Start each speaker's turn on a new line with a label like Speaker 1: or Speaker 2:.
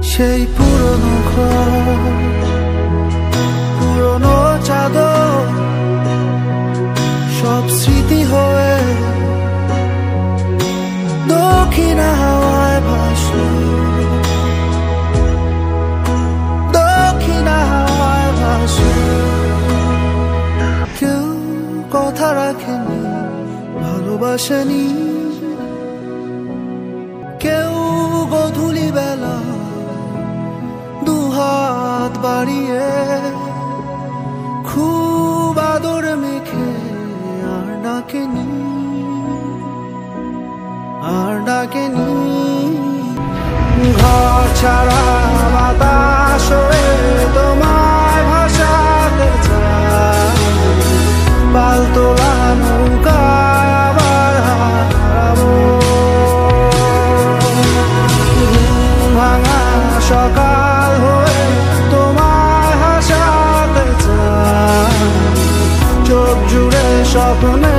Speaker 1: সেই পুরনো ঘর, পুরনো চাদর, সব স্মৃতি হয়ে দক্ষিণা হাওয়ায় ভাসে, দক্ষিণা হাওয়ায় ভাসে। কেউ কথা রাখেনি, ভালোবাসেনি, কেউ গধূলি বেলা দুহাত বাড়িয়ে খুব আদর মেখে আর ডাকেনি, আর ডাকেনি। ঘর ছাড়া বাতাস হয়ে তোমায় ভাসাতে চায়, পালতোলা নৌকায় আবার হারাবো। ভাঙা সকাল হয়ে তোমায় হাসাতে চায়, চোখ জুড়ে স্বপ্নে